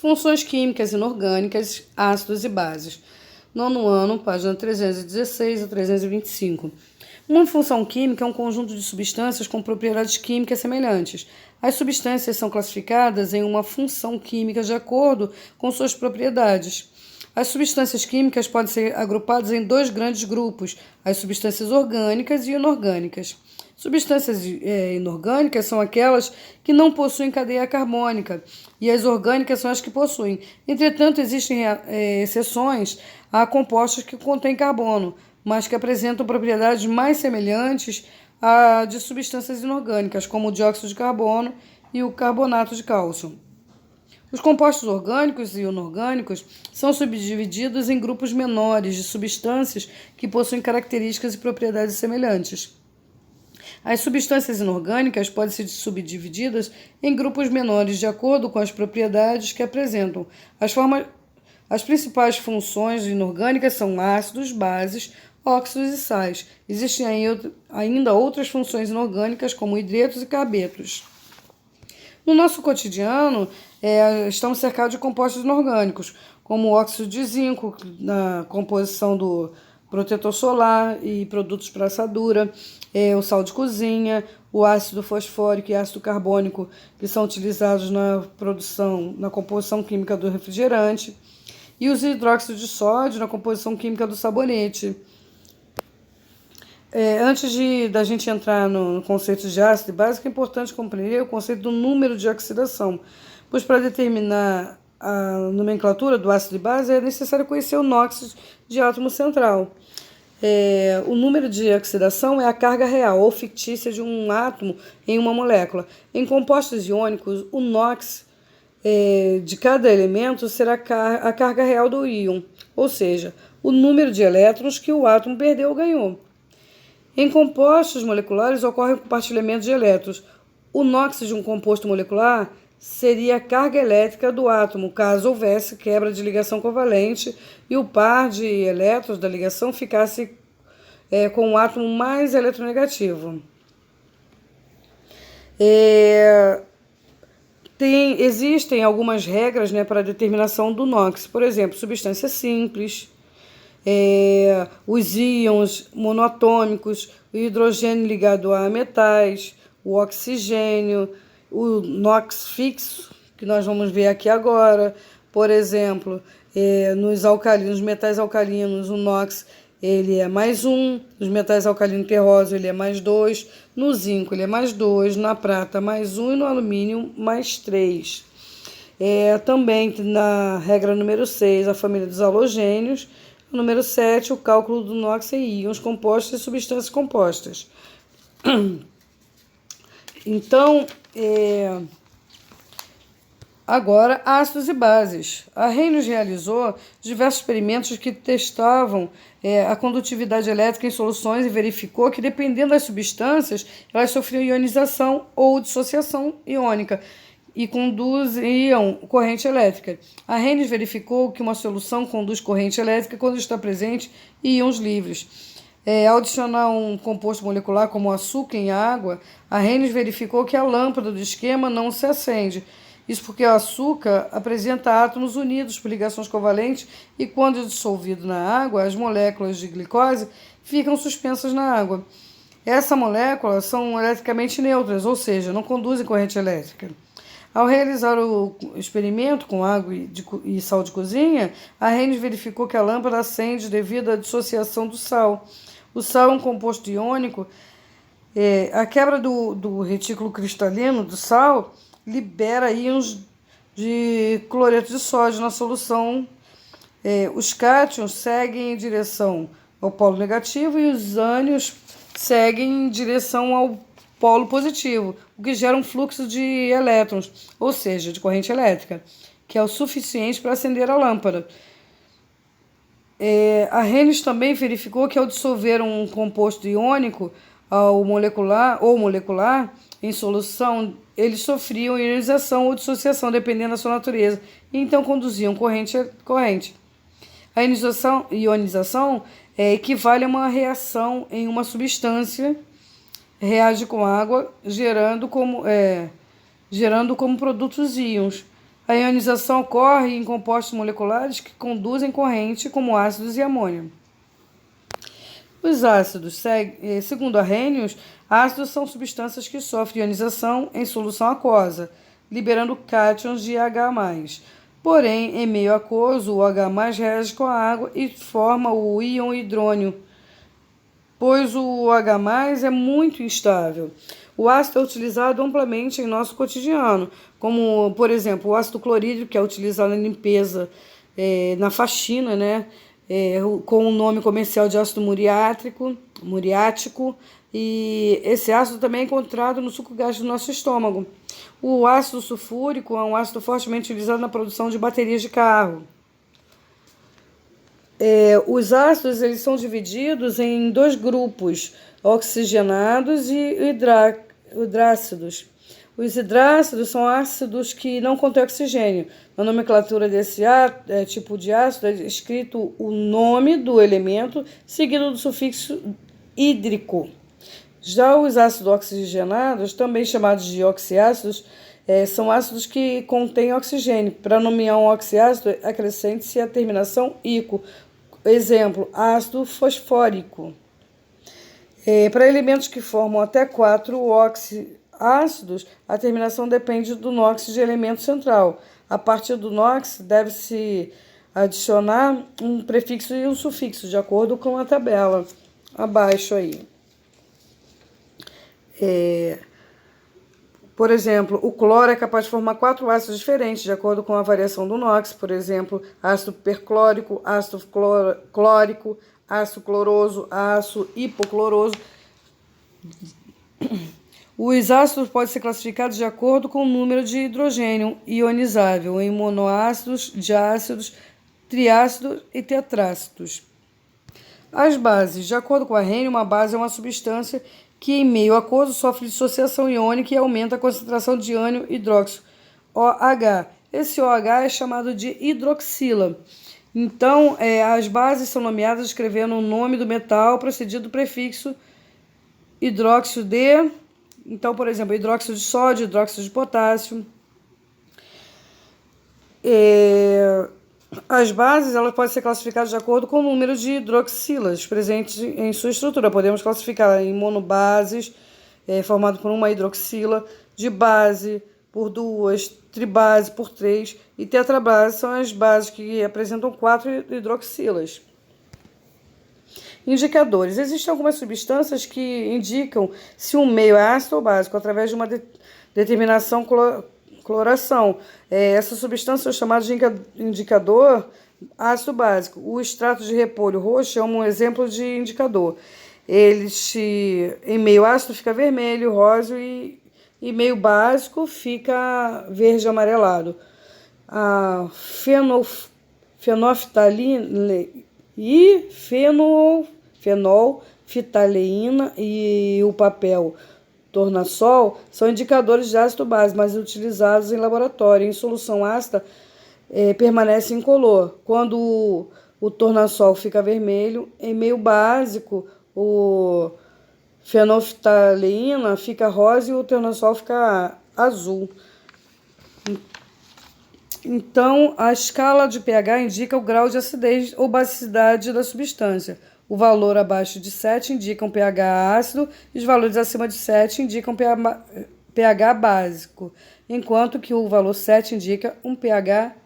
Funções químicas inorgânicas, ácidos e bases. Nono ano, página 316 a 325. Uma função química é um conjunto de substâncias com propriedades químicas semelhantes. As substâncias são classificadas em uma função química de acordo com suas propriedades. As substâncias químicas podem ser agrupadas em dois grandes grupos, as substâncias orgânicas e inorgânicas. Substâncias inorgânicas são aquelas que não possuem cadeia carbônica e as orgânicas são as que possuem. Entretanto, existem exceções a compostos que contêm carbono, mas que apresentam propriedades mais semelhantes à de substâncias inorgânicas, como o dióxido de carbono e o carbonato de cálcio. Os compostos orgânicos e inorgânicos são subdivididos em grupos menores de substâncias que possuem características e propriedades semelhantes. As substâncias inorgânicas podem ser subdivididas em grupos menores de acordo com as propriedades que apresentam. As principais funções inorgânicas são ácidos, bases, óxidos e sais. Existem ainda outras funções inorgânicas, como hidretos e carbetos. No nosso cotidiano, estamos cercados de compostos inorgânicos, como o óxido de zinco, na composição do protetor solar e produtos para assadura, o sal de cozinha, o ácido fosfórico e ácido carbônico, que são utilizados na composição química do refrigerante, e os hidróxidos de sódio na composição química do sabonete. Antes da gente entrar no conceito de ácido e base, é importante compreender o conceito do número de oxidação, pois para determinar a nomenclatura do ácido e base é necessário conhecer o NOx de átomo central. O número de oxidação é a carga real ou fictícia de um átomo em uma molécula. Em compostos iônicos, o NOx de cada elemento será a carga real do íon, ou seja, o número de elétrons que o átomo perdeu ou ganhou. Em compostos moleculares ocorre o compartilhamento de elétrons. O NOx de um composto molecular seria a carga elétrica do átomo, caso houvesse quebra de ligação covalente e o par de elétrons da ligação ficasse com o átomo mais eletronegativo. Existem algumas regras para a determinação do NOx. Por exemplo, substâncias simples, os íons monoatômicos, o hidrogênio ligado a metais, o oxigênio, o NOx fixo, que nós vamos ver aqui agora. Por exemplo, nos metais alcalinos, o NOx ele é mais 1, nos metais alcalinos terrosos ele é mais 2, no zinco ele é mais 2, na prata mais 1 e no alumínio mais 3. Também na regra número 6, a família dos halogênios. Número 7, o cálculo do NOx em íons compostos e substâncias compostas. Então, agora, ácidos e bases. A Reynolds realizou diversos experimentos que testavam a condutividade elétrica em soluções e verificou que, dependendo das substâncias, elas sofriam ionização ou dissociação iônica e conduziam corrente elétrica. A Reynolds verificou que uma solução conduz corrente elétrica quando está presente íons livres. Ao adicionar um composto molecular como o açúcar em água, a Reynolds verificou que a lâmpada do esquema não se acende. Isso porque o açúcar apresenta átomos unidos por ligações covalentes e, quando dissolvido na água, as moléculas de glicose ficam suspensas na água. Essas moléculas são eletricamente neutras, ou seja, não conduzem corrente elétrica. Ao realizar o experimento com água e sal de cozinha, a Reynolds verificou que a lâmpada acende devido à dissociação do sal. O sal é um composto iônico. A quebra do retículo cristalino do sal libera íons de cloreto de sódio na solução. Os cátions seguem em direção ao polo negativo e os ânions seguem em direção ao polo positivo, o que gera um fluxo de elétrons, ou seja, de corrente elétrica, que é o suficiente para acender a lâmpada. A Reynolds também verificou que ao dissolver um composto iônico molecular em solução, eles sofriam ionização ou dissociação, dependendo da sua natureza, e então conduziam corrente. A ionização equivale a uma reação em uma substância reage com água, gerando como produtos íons. A ionização ocorre em compostos moleculares que conduzem corrente, como ácidos e amônio. Os ácidos, segundo Arrhenius, ácidos são substâncias que sofrem ionização em solução aquosa, liberando cátions de H+. Porém, em meio aquoso, o H+ reage com a água e forma o íon hidrônio, pois o H+ é muito instável. O ácido é utilizado amplamente em nosso cotidiano, como, por exemplo, o ácido clorídrico, que é utilizado na limpeza, na faxina, né? Com o nome comercial de ácido muriático, e esse ácido também é encontrado no suco gástrico do nosso estômago. O ácido sulfúrico é um ácido fortemente utilizado na produção de baterias de carro. Os ácidos eles são divididos em dois grupos, oxigenados e hidrácidos. Os hidrácidos são ácidos que não contêm oxigênio. Na nomenclatura desse tipo de ácido é escrito o nome do elemento seguido do sufixo hídrico. Já os ácidos oxigenados, também chamados de oxiácidos, são ácidos que contêm oxigênio. Para nomear um oxiácido, acrescente-se a terminação ico. Exemplo, ácido fosfórico. Para elementos que formam até 4 oxiácidos, a terminação depende do NOx de elemento central. A partir do NOx, deve-se adicionar um prefixo e um sufixo, de acordo com a tabela abaixo aí. Por exemplo, o cloro é capaz de formar 4 ácidos diferentes, de acordo com a variação do NOx. Por exemplo, ácido perclórico, ácido clórico, ácido cloroso, ácido hipocloroso. Os ácidos podem ser classificados de acordo com o número de hidrogênio ionizável em monoácidos, diácidos, triácidos e tetrácidos. As bases. De acordo com a Arrhenius, uma base é uma substância que, em meio aquoso, sofre dissociação iônica e aumenta a concentração de ânion hidróxido, OH. Esse OH é chamado de hidroxila. Então, as bases são nomeadas escrevendo o nome do metal precedido do prefixo hidróxido de... Então, por exemplo, hidróxido de sódio, hidróxido de potássio. As bases elas podem ser classificadas de acordo com o número de hidroxilas presentes em sua estrutura. Podemos classificar em monobases, formado por uma hidroxila, de base por 2, tribase por 3 e tetrabase são as bases que apresentam 4 hidroxilas. Indicadores. Existem algumas substâncias que indicam se um meio é ácido ou básico através de uma determinação cloração. Essas substâncias são chamadas de indicador ácido básico. O extrato de repolho roxo é um exemplo de indicador. Em meio ácido fica vermelho, rosa e meio básico fica verde amarelado. A fenolftaleína e o papel tornassol são indicadores de ácido básico, mas utilizados em laboratório. Em solução ácida, permanece incolor. Quando o tornassol fica vermelho, em meio básico, o fenolftaleína fica rosa e o tornassol fica azul. Então, a escala de pH indica o grau de acidez ou basicidade da substância. O valor abaixo de 7 indica um pH ácido e os valores acima de 7 indicam pH básico, enquanto que o valor 7 indica um pH